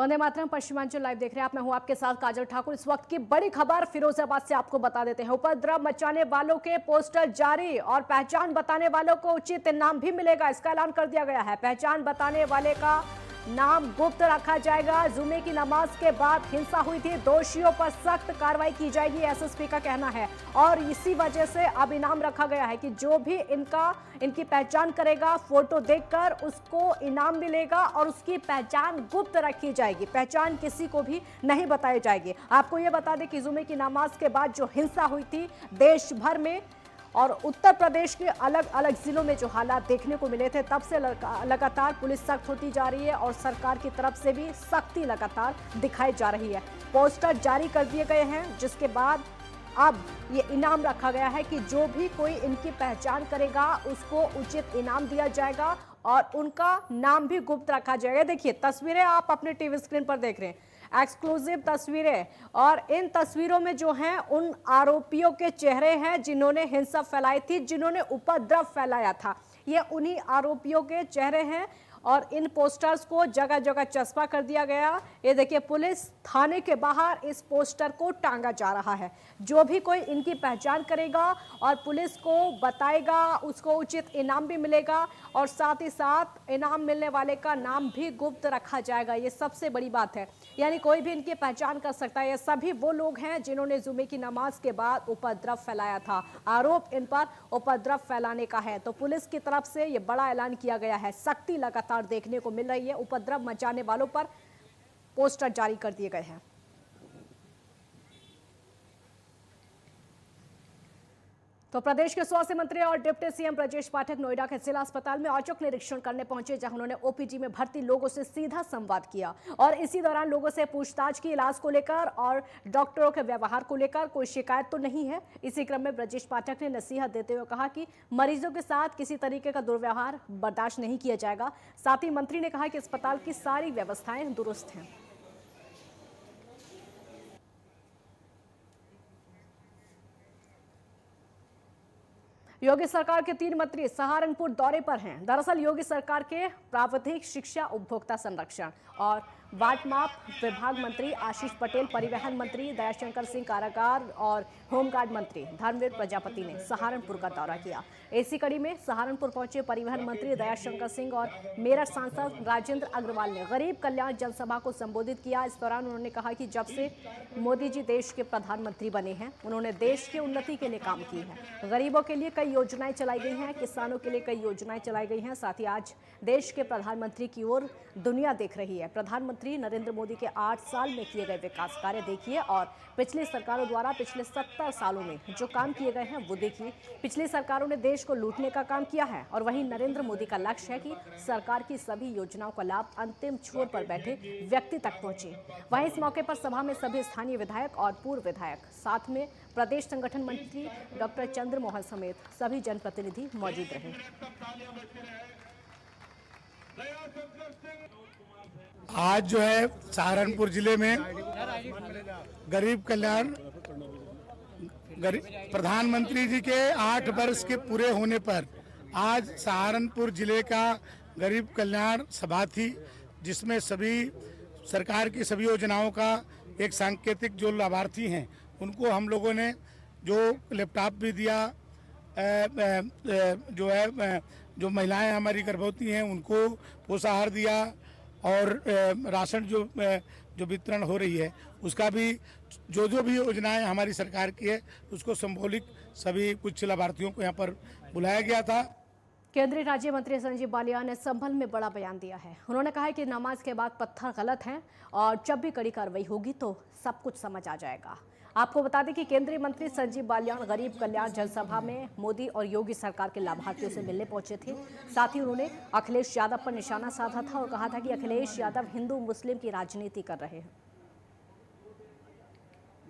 Vande Mataram Paschimanchal live देख रहे हैं आप। मैं हूं आपके साथ काजल ठाकुर। इस वक्त की बड़ी खबर फिरोजाबाद से आपको बता देते हैं। उपद्रव मचाने वालों के पोस्टर जारी और पहचान बताने वालों को उचित इनाम भी मिलेगा, इसका ऐलान कर दिया गया है। पहचान बताने वाले का नाम गुप्त रखा जाएगा। जुमे की नमाज के बाद हिंसा हुई थी, दोषियों पर सख्त कार्रवाई की जाएगी, एसएसपी का कहना है। और इसी वजह से अब इनाम रखा गया है कि जो भी इनकी पहचान करेगा, फोटो देखकर उसको इनाम मिलेगा और उसकी पहचान गुप्त रखी जाएगी, पहचान किसी को भी नहीं बताई जाएगी। आपको यह बता दें कि जुमे की नमाज के बाद जो हिंसा हुई थी देश भर में और उत्तर प्रदेश के अलग अलग जिलों में जो हालात देखने को मिले थे, तब से लगातार पुलिस सख्त होती जा रही है और सरकार की तरफ से भी सख्ती लगातार दिखाई जा रही है। पोस्टर जारी कर दिए गए हैं, जिसके बाद अब ये इनाम रखा गया है कि जो भी कोई इनकी पहचान करेगा उसको उचित इनाम दिया जाएगा और उनका नाम भी गुप्त रखा जाएगा। देखिए तस्वीरें आप अपने टीवी स्क्रीन पर देख रहे हैं, एक्सक्लूसिव तस्वीरें, और इन तस्वीरों में जो हैं उन आरोपियों के चेहरे हैं जिन्होंने हिंसा फैलाई थी, जिन्होंने उपद्रव फैलाया था। ये उन्हीं आरोपियों के चेहरे हैं और इन पोस्टर्स को जगह जगह चस्पा कर दिया गया। ये देखिए पुलिस थाने के बाहर इस पोस्टर को टांगा जा रहा है। जो भी कोई इनकी पहचान करेगा और पुलिस को बताएगा उसको उचित इनाम भी मिलेगा और साथ ही साथ इनाम मिलने वाले का नाम भी गुप्त रखा जाएगा। ये सबसे बड़ी बात है, यानी कोई भी इनकी पहचान कर सकता है। ये सभी वो लोग हैं जिन्होंने जुमे की नमाज के बाद उपद्रव फैलाया था। आरोप इन पर उपद्रव फैलाने का है, तो पुलिस की तरफ से ये बड़ा ऐलान किया गया है। सख्ती लगातार देखने को मिल रही है। उपद्रव मचाने वालों पर पोस्टर जारी कर दिए गए हैं। तो प्रदेश के स्वास्थ्य मंत्री और डिप्टी सीएम ब्रजेश पाठक नोएडा के जिला अस्पताल में औचक निरीक्षण करने पहुंचे, जहां उन्होंने ओपीडी में भर्ती लोगों से सीधा संवाद किया और इसी दौरान लोगों से पूछताछ की, इलाज को लेकर और डॉक्टरों के व्यवहार को लेकर कोई शिकायत तो नहीं है। इसी क्रम में ब्रजेश पाठक ने नसीहत देते हुए कहा कि मरीजों के साथ किसी तरीके का दुर्व्यवहार बर्दाश्त नहीं किया जाएगा। साथ ही मंत्री ने कहा कि अस्पताल की सारी व्यवस्थाएं दुरुस्त हैं। योगी सरकार के 3 मंत्री सहारनपुर दौरे पर हैं। दरअसल योगी सरकार के प्रावधिक शिक्षा, उपभोक्ता संरक्षण और वाट माप विभाग मंत्री आशीष पटेल, परिवहन मंत्री दयाशंकर सिंह कारागार और होमगार्ड मंत्री धर्मवीर प्रजापति ने सहारनपुर का दौरा किया। इसी कड़ी में सहारनपुर पहुंचे परिवहन मंत्री दयाशंकर सिंह और मेरठ सांसद राजेंद्र अग्रवाल ने गरीब कल्याण जनसभा को संबोधित किया। इस दौरान उन्होंने कहा कि जब से मोदी जी देश के प्रधानमंत्री बने हैं, उन्होंने देश की उन्नति के लिए काम की है। गरीबों के लिए कई योजनाएं चलाई गई हैं, किसानों के लिए कई योजनाएं चलाई गई हैं। साथ ही आज देश के प्रधानमंत्री की ओर दुनिया देख रही है। प्रधानमंत्री नरेंद्र मोदी के 8 साल में किए गए विकास कार्य देखिए और पिछली सरकारों द्वारा पिछले 70 सालों में जो काम किए गए हैं वो देखिए। पिछली सरकारों ने देश को लूटने का काम किया है और वहीं नरेंद्र मोदी का लक्ष्य है कि सरकार की सभी योजनाओं का लाभ अंतिम छोर पर बैठे व्यक्ति तक पहुंचे। वहीं इस मौके पर सभा में सभी स्थानीय विधायक और पूर्व विधायक, साथ में प्रदेश संगठन मंत्री डॉक्टर चंद्रमोहन समेत सभी जनप्रतिनिधि मौजूद रहे। आज जो है सहारनपुर जिले में गरीब कल्याण प्रधानमंत्री जी के 8 वर्ष के पूरे होने पर आज सहारनपुर जिले का गरीब कल्याण सभा थी, जिसमें सभी सरकार की सभी योजनाओं का एक सांकेतिक जो लाभार्थी हैं उनको हम लोगों ने जो लैपटॉप भी दिया, जो है जो महिलाएं हमारी गर्भवती हैं उनको पोषाहार दिया और राशन जो वितरण हो रही है उसका भी जो भी योजनाएं हमारी सरकार की है उसको सिंबॉलिक सभी कुछ लाभार्थियों को यहाँ पर बुलाया गया था। केंद्रीय राज्य मंत्री संजीव बालियान ने संभल में बड़ा बयान दिया है। उन्होंने कहा है कि नमाज के बाद पत्थर गलत हैं और जब भी कड़ी कार्रवाई होगी तो सब कुछ समझ आ जाएगा। आपको बता दें कि केंद्रीय मंत्री संजीव बालियान गरीब कल्याण जनसभा में मोदी और योगी सरकार के लाभार्थियों से मिलने पहुंचे थे। साथ ही उन्होंने अखिलेश यादव पर निशाना साधा था और कहा था कि अखिलेश यादव हिंदू मुस्लिम की राजनीति कर रहे हैं।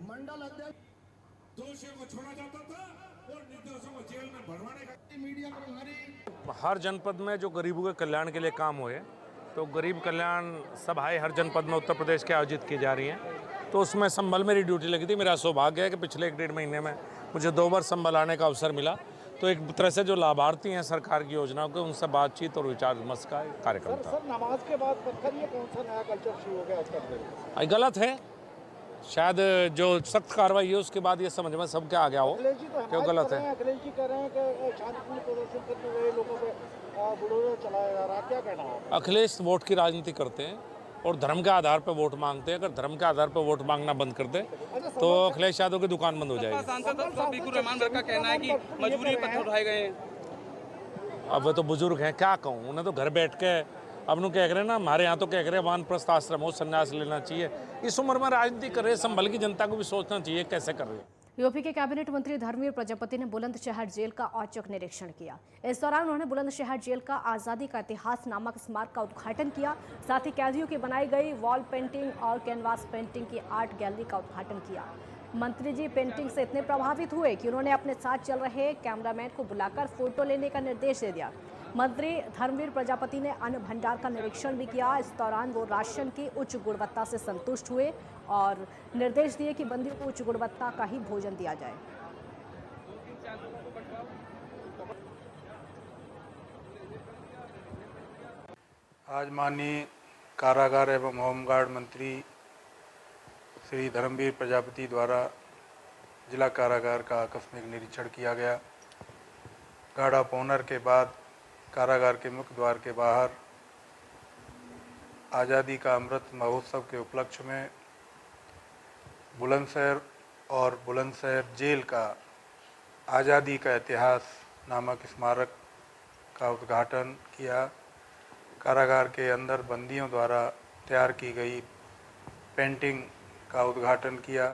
मंडल अध्यक्ष दोषियों को छोड़ा जाता था और निर्दोषों को जेल में भरवाने का मीडिया पर हर जनपद में जो गरीबों के कल्याण के लिए काम हुए, तो गरीब कल्याण सभाएं हर जनपद में उत्तर प्रदेश के आयोजित की जा रही हैं। तो उसमें संभल मेरी ड्यूटी लगी थी। मेरा सौभाग्य है कि पिछले 1 डेढ़ महीने में मुझे 2 बार संभल आने का अवसर मिला तो एक तरह से जो लाभार्थी हैं सरकार की योजनाओं के, उनसे बातचीत और विचार विमर्श का एक कार्यक्रम था। सर नमाज के बाद पत्थर, ये कौन सा नया कल्चर शुरू हो गया उत्तर प्रदेश में? गलत है, शायद जो सख्त कार्रवाई है उसके बाद ये समझ में सबके आ गया हो अखिलेश जी तो क्यों गलत है। अखिलेश जी कह रहे हैं कि शांतिपूर्ण प्रदर्शन करने वाले लोगों पे बुलडोजर चलाया जा रहा है, क्या कहना है? अखिलेश वोट की राजनीति करते हैं और धर्म के आधार पर वोट मांगते हैं। अगर धर्म के आधार पर वोट मांगना बंद कर दे तो अखिलेश यादव की दुकान बंद हो जाएगी। सांसद शफीकुर रहमान का कहना है कि मजबूरी पत्थर उठाए गए हैं। अब वे तो बुजुर्ग हैं, क्या कहूँ, उन्हें तो घर बैठ के अब नु कह रहे हैं ना, हमारे यहाँ तो कह रहे हैं वानप्रस्थ आश्रम हो, संन्यास लेना चाहिए। इस उम्र में राजनीति कर रहे हैं, संभल की जनता को भी सोचना चाहिए कैसे कर रहे हैं। यूपी के कैबिनेट मंत्री धर्मवीर प्रजापति ने बुलंदशहर जेल का औचक निरीक्षण किया। इस दौरान उन्होंने बुलंदशहर जेल का आज़ादी का इतिहास नामक स्मारक का उद्घाटन किया। साथ ही कैदियों की बनाई गई वॉल पेंटिंग और कैनवास पेंटिंग की आर्ट गैलरी का उद्घाटन किया। मंत्री जी पेंटिंग से इतने प्रभावित हुए कि उन्होंने अपने साथ चल रहे कैमरामैन को बुलाकर फोटो लेने का निर्देश दे दिया। मंत्री धर्मवीर प्रजापति ने अन्न भंडार का निरीक्षण भी किया। इस दौरान वो राशन की उच्च गुणवत्ता से संतुष्ट हुए और निर्देश दिए कि बंदियों को उच्च गुणवत्ता का ही भोजन दिया जाए। आज माननीय कारागार एवं होमगार्ड मंत्री श्री धर्मवीर प्रजापति द्वारा जिला कारागार का आकस्मिक निरीक्षण किया गया। गार्ड ऑफ ऑनर के बाद कारागार के मुख्य द्वार के बाहर आज़ादी का अमृत महोत्सव के उपलक्ष्य में बुलंदशहर और बुलंदशहर जेल का आज़ादी का इतिहास नामक स्मारक का उद्घाटन किया। कारागार के अंदर बंदियों द्वारा तैयार की गई पेंटिंग का उद्घाटन किया।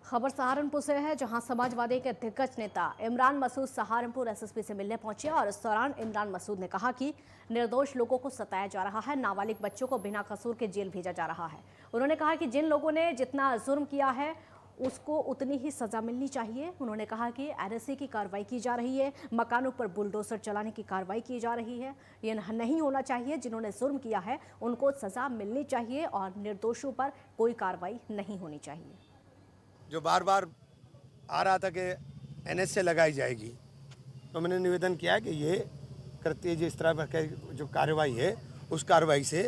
खबर सहारनपुर से है, जहां समाजवादी के दिग्गज नेता इमरान मसूद सहारनपुर एसएसपी से मिलने पहुंचे और इस दौरान इमरान मसूद ने कहा कि निर्दोष लोगों को सताया जा रहा है, नाबालिग बच्चों को बिना कसूर के जेल भेजा जा रहा है। उन्होंने कहा कि जिन लोगों ने जितना जुर्म किया है उसको उतनी ही सजा मिलनी चाहिए। उन्होंने कहा कि एनएसए की कार्रवाई की जा रही है, मकानों पर बुलडोजर चलाने की कार्रवाई की जा रही है। ये नहीं होना चाहिए, जिन्होंने जुर्म किया है उनको सजा मिलनी चाहिए और निर्दोषों पर कोई कार्रवाई नहीं होनी चाहिए। जो बार बार आ रहा था कि एनएसए लगाई जाएगी, तो मैंने निवेदन किया कि ये करती है जिस तरह की जो कार्रवाई है उस कार्रवाई से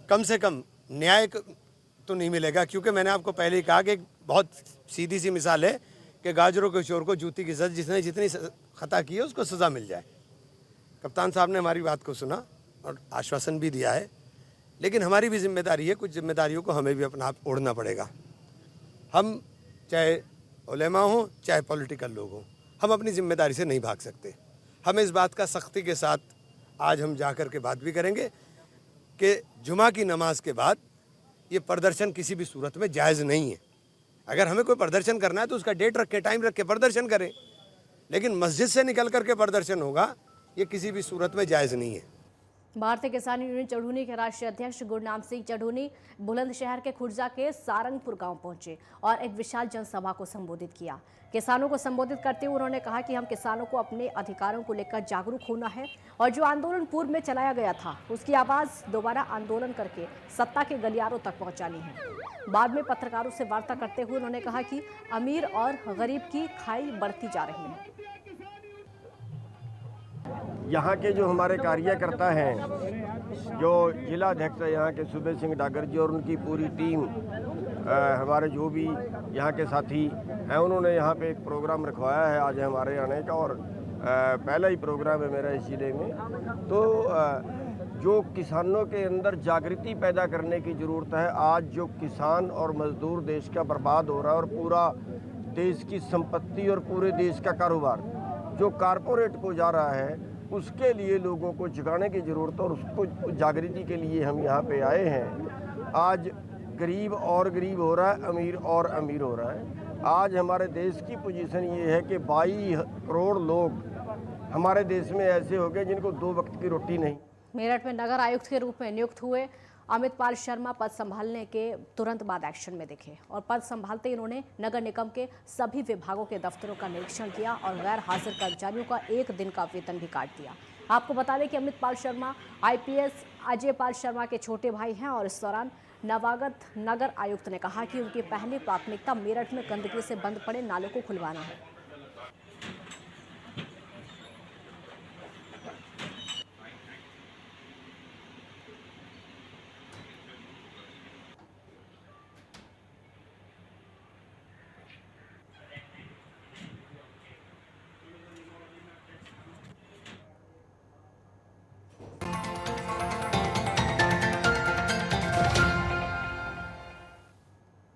कम न्याय तो नहीं मिलेगा। क्योंकि मैंने आपको पहले ही कहा कि बहुत सीधी सी मिसाल है कि गाजरों के चोर को जूती की सजा, जिसने जितनी खता की है उसको सज़ा मिल जाए। कप्तान साहब ने हमारी बात को सुना और आश्वासन भी दिया है, लेकिन हमारी भी जिम्मेदारी है, कुछ जिम्मेदारियों को हमें भी अपना आप ओढ़ना पड़ेगा। हम चाहे उलेमा हों चाहे पॉलिटिकल लोग हों, हम अपनी जिम्मेदारी से नहीं भाग सकते। हम इस बात का सख्ती के साथ आज हम जाकर के बात भी करेंगे कि जुमा की नमाज के बाद ये प्रदर्शन किसी भी सूरत में जायज़ नहीं है। अगर हमें कोई प्रदर्शन करना है तो उसका डेट रख के, टाइम रख के प्रदर्शन करें, लेकिन मस्जिद से निकल करके प्रदर्शन होगा ये किसी भी सूरत में जायज़ नहीं है। भारतीय किसान यूनियन चढ़ूनी के राष्ट्रीय अध्यक्ष गुरनाम सिंह चढ़ूनी बुलंदशहर के खुर्जा के सारंगपुर गांव पहुंचे और एक विशाल जनसभा को संबोधित किया। किसानों को संबोधित करते हुए उन्होंने कहा कि हम किसानों को अपने अधिकारों को लेकर जागरूक होना है और जो आंदोलन पूर्व में चलाया गया था उसकी आवाज़ दोबारा आंदोलन करके सत्ता के गलियारों तक पहुंचानी है। बाद में पत्रकारों से वार्ता करते हुए उन्होंने कहा कि अमीर और गरीब की खाई बढ़ती जा रही है। यहाँ के जो हमारे कार्यकर्ता हैं, जो जिला अध्यक्ष है यहाँ के सूबे सिंह डागर जी और उनकी पूरी टीम, हमारे जो भी यहाँ के साथी हैं, उन्होंने यहाँ पे एक प्रोग्राम रखवाया है आज हमारे आने का, और पहला ही प्रोग्राम है मेरा इस जिले में। तो जो किसानों के अंदर जागृति पैदा करने की ज़रूरत है। आज जो किसान और मजदूर देश का बर्बाद हो रहा है और पूरा देश की संपत्ति और पूरे देश का कारोबार जो कारपोरेट को जा रहा है, उसके लिए लोगों को जगाने की ज़रूरत है और उसको जागृति के लिए हम यहाँ पे आए हैं। आज गरीब और गरीब हो रहा है, अमीर और अमीर हो रहा है। आज हमारे देश की पोजीशन ये है कि 22 करोड़ लोग हमारे देश में ऐसे हो गए जिनको 2 वक्त की रोटी नहीं। मेरठ में नगर आयुक्त के रूप में नियुक्त हुए अमित पाल शर्मा पद संभालने के तुरंत बाद एक्शन में दिखे और पद संभालते ही इन्होंने नगर निगम के सभी विभागों के दफ्तरों का निरीक्षण किया और गैर हाजिर कर्मचारियों का 1 दिन का वेतन भी काट दिया। आपको बता दें कि अमित पाल शर्मा आईपीएस अजय पाल शर्मा के छोटे भाई हैं और इस दौरान नवागत नगर आयुक्त ने कहा कि उनकी पहली प्राथमिकता मेरठ में गंदगी से बंद पड़े नालों को खुलवाना है।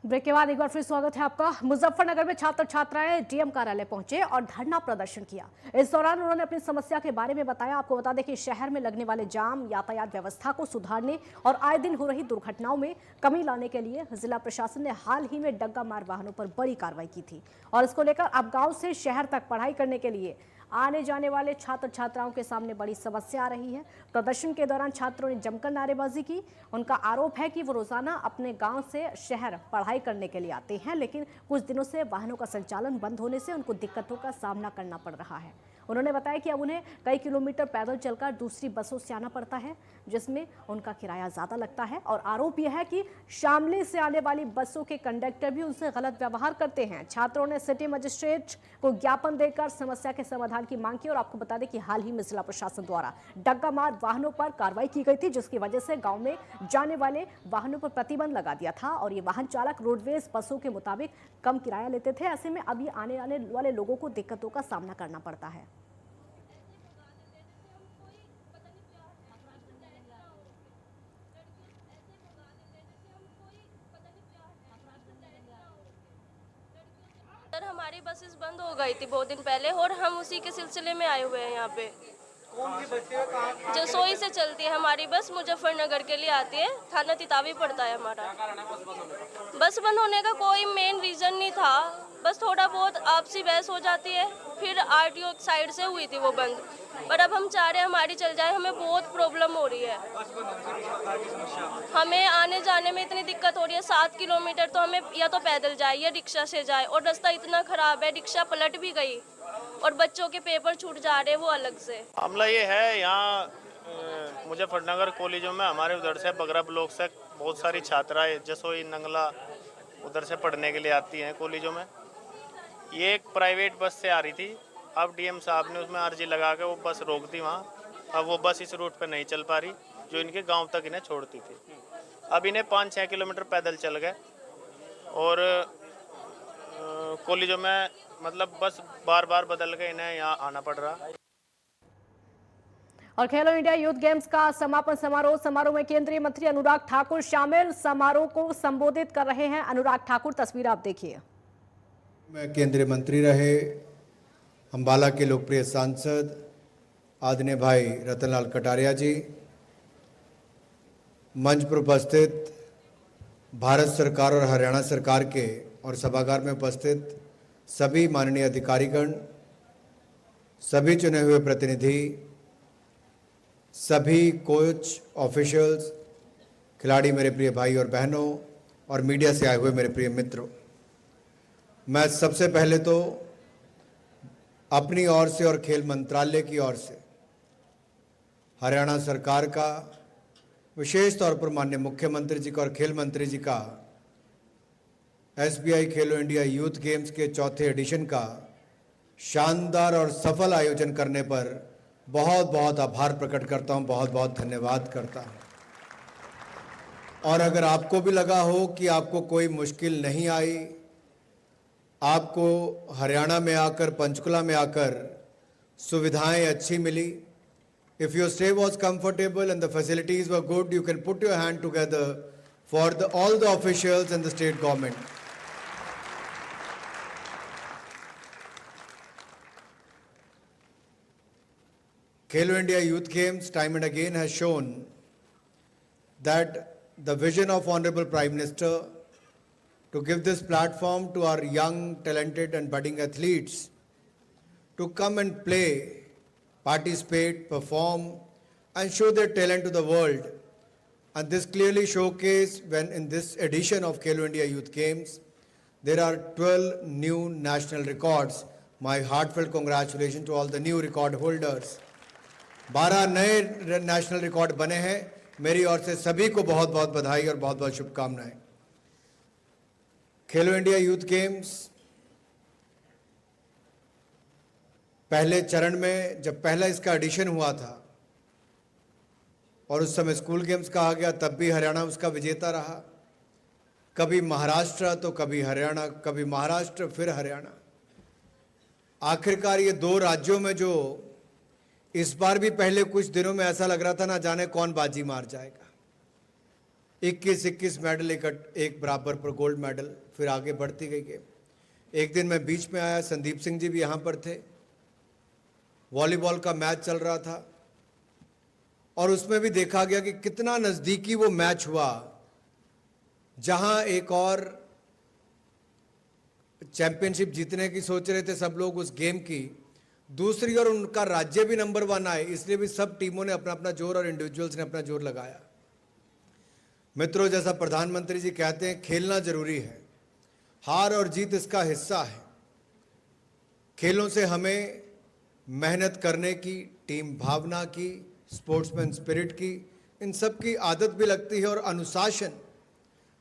ब्रेक के बाद एक बार फिर स्वागत है आपका। मुजफ्फरनगर में छात्र छात्राएं डीएम कार्यालय पहुंचे और धरना प्रदर्शन किया। इस दौरान उन्होंने अपनी समस्या के बारे में बताया। आपको बता दें कि शहर में लगने वाले जाम, यातायात व्यवस्था को सुधारने और आए दिन हो रही दुर्घटनाओं में कमी लाने के लिए जिला प्रशासन ने हाल ही में डग्गा मार वाहनों पर बड़ी कार्रवाई की थी और इसको लेकर अब गाँव से शहर तक पढ़ाई करने के लिए आने जाने वाले छात्र छात्राओं के सामने बड़ी समस्या आ रही है। प्रदर्शन के दौरान छात्रों ने जमकर नारेबाजी की। उनका आरोप है कि वो रोजाना अपने गांव से शहर पढ़ाई करने के लिए आते हैं, लेकिन कुछ दिनों से वाहनों का संचालन बंद होने से उनको दिक्कतों का सामना करना पड़ रहा है। उन्होंने बताया कि अब उन्हें कई किलोमीटर पैदल चलकर दूसरी बसों से आना पड़ता है, जिसमें उनका किराया ज़्यादा लगता है। और आरोप यह है कि शामली से आने वाली बसों के कंडक्टर भी उनसे गलत व्यवहार करते हैं। छात्रों ने सिटी मजिस्ट्रेट को ज्ञापन देकर समस्या के समाधान की मांग की। और आपको बता दें कि हाल ही में जिला प्रशासन द्वारा डग्गा मार वाहनों पर कार्रवाई की गई थी, जिसकी वजह से गाँव में जाने वाले वाहनों पर प्रतिबंध लगा दिया था और ये वाहन चालक रोडवेज बसों के मुताबिक कम किराया लेते थे। ऐसे में अभी आने वाले लोगों को दिक्कतों का सामना करना पड़ता है। सर, हमारी बसेस बंद हो गई थी बहुत दिन पहले और हम उसी के सिलसिले में आए हुए हैं यहाँ पे। जसोई से चलती है हमारी बस, मुजफ्फरनगर के लिए आती है, थाना तितावी पड़ता है हमारा। बस बंद होने का कोई मेन रीज़न नहीं था, बस थोड़ा बहुत आपसी बहस हो जाती है, फिर आरटीओ साइड से हुई थी वो बंद। पर अब हम चाह रहे हैं हमारी चल जाए, हमें बहुत प्रॉब्लम हो रही है। हमें आने जाने में इतनी दिक्कत हो रही है, 7 किलोमीटर तो हमें या तो पैदल जाए या रिक्शा से जाए, और रास्ता इतना ख़राब है, रिक्शा पलट भी गई और बच्चों के पेपर छूट जा रहे हैं वो अलग से। मामला ये है, यहाँ मुजफ्फरनगर कॉलेजों में हमारे उधर से बगरा ब्लॉक से बहुत सारी छात्राएं जसोई नंगला उधर से पढ़ने के लिए आती हैं कॉलेजों में। ये एक प्राइवेट बस से आ रही थी, अब डीएम साहब ने उसमें अर्जी लगा के वो बस रोक दी वहाँ। अब वो बस इस रूट पर नहीं चल पा रही जो इनके गांव तक इन्हें छोड़ती थी। अब इन्हें 5-6 किलोमीटर पैदल चल गए और कॉलेजों में मतलब बस बार बार बदल के इन्हें यहाँ आना पड़ रहा। और खेलो इंडिया यूथ गेम्स का समापन समारोह में केंद्रीय मंत्री अनुराग ठाकुर शामिल। समारोह को संबोधित कर रहे हैं अनुराग ठाकुर, तस्वीर आप देखिए। मैं केंद्रीय मंत्री रहे अंबाला के लोकप्रिय सांसद आदरणीय भाई रतनलाल कटारिया जी, मंच पर उपस्थित भारत सरकार और हरियाणा सरकार के और सभागार में उपस्थित सभी माननीय अधिकारीगण, सभी चुने हुए प्रतिनिधि, सभी कोच, ऑफिशियल्स, खिलाड़ी, मेरे प्रिय भाई और बहनों और मीडिया से आए हुए मेरे प्रिय मित्रों, मैं सबसे पहले तो अपनी ओर से और खेल मंत्रालय की ओर से हरियाणा सरकार का, विशेष तौर पर माननीय मुख्यमंत्री जी का और खेल मंत्री जी का SBI खेलो इंडिया यूथ गेम्स के चौथे एडिशन का शानदार और सफल आयोजन करने पर बहुत बहुत आभार प्रकट करता हूं, बहुत बहुत धन्यवाद करता हूं। और अगर आपको भी लगा हो कि आपको कोई मुश्किल नहीं आई, आपको हरियाणा में आकर, पंचकुला में आकर सुविधाएं अच्छी मिली, if your stay was comfortable and the facilities were good, you can put your hand together for all the officials and the state government. Khelo India Youth Games time and again has shown that the vision of Honorable Prime Minister to give this platform to our young, talented and budding athletes to come and play, participate, perform and show their talent to the world. And this clearly showcased when in this edition of Khelo India Youth Games, there are 12 new national records. My heartfelt congratulations to all the new record holders. 12 नए national record बने हैं। मेरी ओर से सभी को बहुत बहुत बधाई और बहुत बहुत शुभकामनाएं। खेलो इंडिया यूथ गेम्स पहले चरण में जब पहला इसका एडिशन हुआ था और उस समय स्कूल गेम्स कहा गया, तब भी हरियाणा उसका विजेता रहा। कभी महाराष्ट्र तो कभी हरियाणा, कभी महाराष्ट्र फिर हरियाणा। आखिरकार ये दो राज्यों में जो इस बार भी पहले कुछ दिनों में ऐसा लग रहा था ना जाने कौन बाजी मार जाएगा, 21 मेडल एक बराबर पर गोल्ड मेडल, फिर आगे बढ़ती गई गेम। एक दिन मैं बीच में आया, संदीप सिंह जी भी यहाँ पर थे, वॉलीबॉल का मैच चल रहा था और उसमें भी देखा गया कि कितना नज़दीकी वो मैच हुआ, जहां एक और चैंपियनशिप जीतने की सोच रहे थे सब लोग उस गेम की, दूसरी ओर उनका राज्य भी नंबर 1 आए, इसलिए भी सब टीमों ने अपना अपना जोर और इंडिविजुअल्स ने अपना जोर लगाया। मित्रों, जैसा प्रधानमंत्री जी कहते हैं, खेलना जरूरी है, हार और जीत इसका हिस्सा है। खेलों से हमें मेहनत करने की, टीम भावना की, स्पोर्ट्समैन स्पिरिट की, इन सब की आदत भी लगती है और अनुशासन,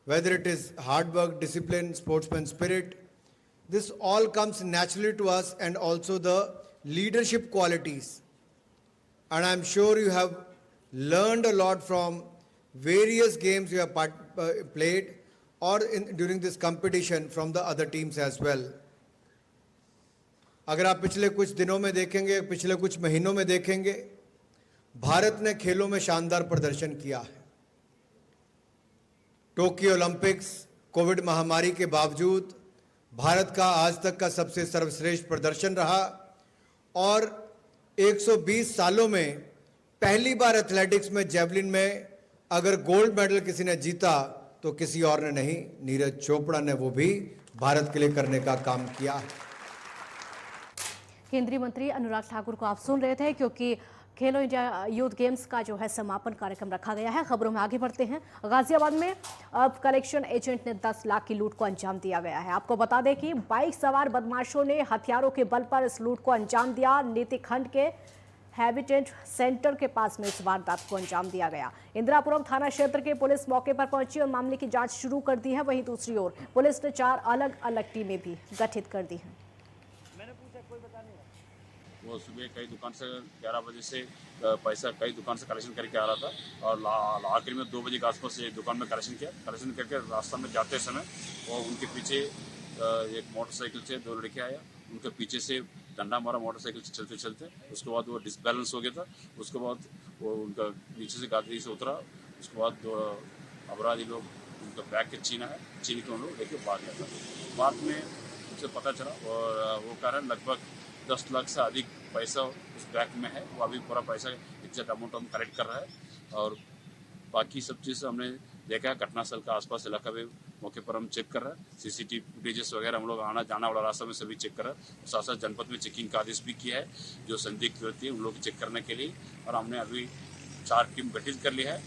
whether it is hard work, discipline, sportsman spirit, this all comes naturally to us, and also the leadership qualities. And I'm sure you have learned a lot from various games you have played or during this competition from the other teams as well. अगर आप पिछले कुछ दिनों में देखेंगे, पिछले कुछ महीनों में देखेंगे, भारत ने खेलों में शानदार प्रदर्शन किया है। टोक्यो ओलंपिक्स कोविड महामारी के बावजूद भारत का आज तक का सबसे सर्वश्रेष्ठ प्रदर्शन रहा और 120 सालों में पहली बार एथलेटिक्स में जेवलिन में अगर गोल्ड मेडल किसी ने जीता तो किसी और ने नहीं, नीरज चोपड़ा ने वो भी भारत के लिए करने का काम किया है। केंद्रीय मंत्री अनुराग ठाकुर को आप सुन रहे थे, क्योंकि खेलो इंडिया यूथ गेम्स का जो है समापन कार्यक्रम रखा गया है। खबरों में आगे बढ़ते हैं। गाजियाबाद में अब कलेक्शन एजेंट ने 10 लाख की लूट को अंजाम दिया गया है। आपको बता दें कि बाइक सवार बदमाशों ने हथियारों के बल पर इस लूट को अंजाम दिया। नीति खंड के हैबिटेट सेंटर के पास में इस वारदात को अंजाम दिया गया। इंदिरापुरम थाना क्षेत्र के पुलिस मौके पर पहुंची और मामले की जांच शुरू कर दी है। वहीं दूसरी ओर पुलिस ने 4 अलग अलग टीमें भी गठित कर दी हैं। वो सुबह कई दुकान से 11 बजे से पैसा कई दुकान से कलेक्शन करके आ रहा था और आखिर में 2 बजे के आसपास एक दुकान में कलेक्शन किया। कलेक्शन करके रास्ता में जाते समय वो उनके पीछे एक मोटरसाइकिल से 2 लड़के आया, उनके पीछे से डंडा मारा मोटरसाइकिल से चलते चलते। उसके बाद वो डिसबैलेंस हो गया था। उसके बाद वो उनका नीचे से गाड़ी से उतरा। उसके बाद 2 अपराधी लोग उनका बैग के छीन के उन लोग लेके भाग गया था। बाद में उसे पता चला और वो कारण लगभग 10 लाख से अधिक पैसा उस बैग में है। वो अभी पूरा पैसा एग्जैक्ट अमाउंट हम कलेक्ट कर रहा है और बाकी सब चीज़ हमने देखा है। घटनास्थल का आसपास इलाका में मौके पर हम चेक कर रहे हैं। सीसीटीवी फुटेजेस वगैरह हम लोग आना जाना वाला रास्ता में सभी चेक कर रहे हैं। साथ साथ जनपद में चेकिंग का आदेश भी किया है, जो संदिग्ध व्यक्ति है उन लोग चेक करने के लिए, और हमने अभी 4 टीम गठित कर ली है।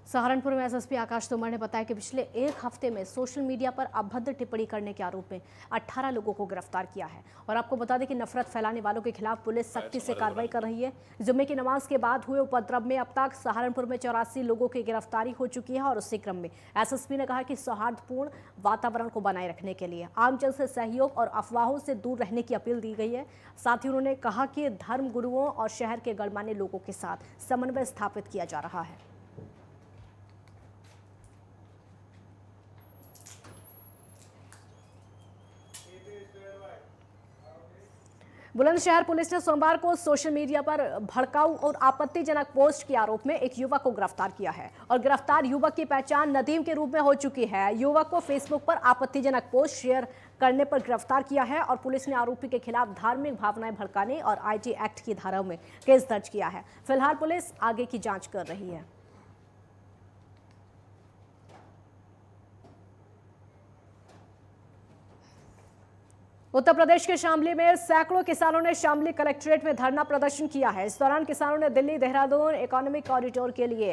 सहारनपुर में एसएसपी आकाश तोमर ने बताया कि पिछले 1 हफ्ते में सोशल मीडिया पर अभद्र टिप्पणी करने के आरोप में 18 लोगों को गिरफ्तार किया है। और आपको बता दें कि नफरत फैलाने वालों के खिलाफ पुलिस सख्ती से कार्रवाई कर रही है। जुम्मे की नमाज के बाद हुए उपद्रव में अब तक सहारनपुर में 84 लोगों की गिरफ्तारी हो चुकी है। और उसी क्रम में एसएसपी ने कहा कि सौहार्दपूर्ण वातावरण को बनाए रखने के लिए आमजन से सहयोग और अफवाहों से दूर रहने की अपील दी गई है। साथ ही उन्होंने कहा कि धर्म गुरुओं और शहर के गणमान्य लोगों के साथ समन्वय स्थापित किया जा रहा है। बुलंदशहर पुलिस ने सोमवार को सोशल मीडिया पर भड़काऊ और आपत्तिजनक पोस्ट के आरोप में एक युवक को गिरफ्तार किया है। और गिरफ्तार युवक की पहचान नदीम के रूप में हो चुकी है। युवक को फेसबुक पर आपत्तिजनक पोस्ट शेयर करने पर गिरफ्तार किया है और पुलिस ने आरोपी के खिलाफ धार्मिक भावनाएं भड़काने और आईटी एक्ट की धाराओं में केस दर्ज किया है। फिलहाल पुलिस आगे की जांच कर रही है। उत्तर प्रदेश के शामली में सैकड़ों किसानों ने शामली कलेक्ट्रेट में धरना प्रदर्शन किया है। इस दौरान किसानों ने दिल्ली देहरादून इकोनॉमिक कॉरिडोर के लिए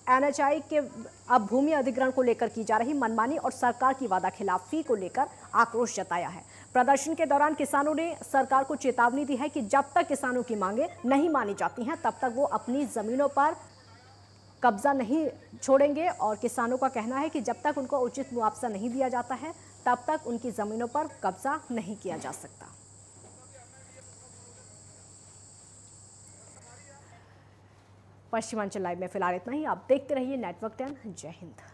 एनएचआई के अब भूमि अधिग्रहण को लेकर की जा रही मनमानी और सरकार की वादा खिलाफी को लेकर आक्रोश जताया है। प्रदर्शन के दौरान किसानों ने सरकार को चेतावनी दी है कि जब तक किसानों की मांगे नहीं मानी जाती हैं तब तक वो अपनी जमीनों पर कब्जा नहीं छोड़ेंगे। और किसानों का कहना है कि जब तक उनको उचित मुआवजा नहीं दिया जाता है तब तक उनकी जमीनों पर कब्जा नहीं किया जा सकता। पश्चिमांचल लाइव में फिलहाल इतना ही। आप देखते रहिए नेटवर्क 10। जय हिंद।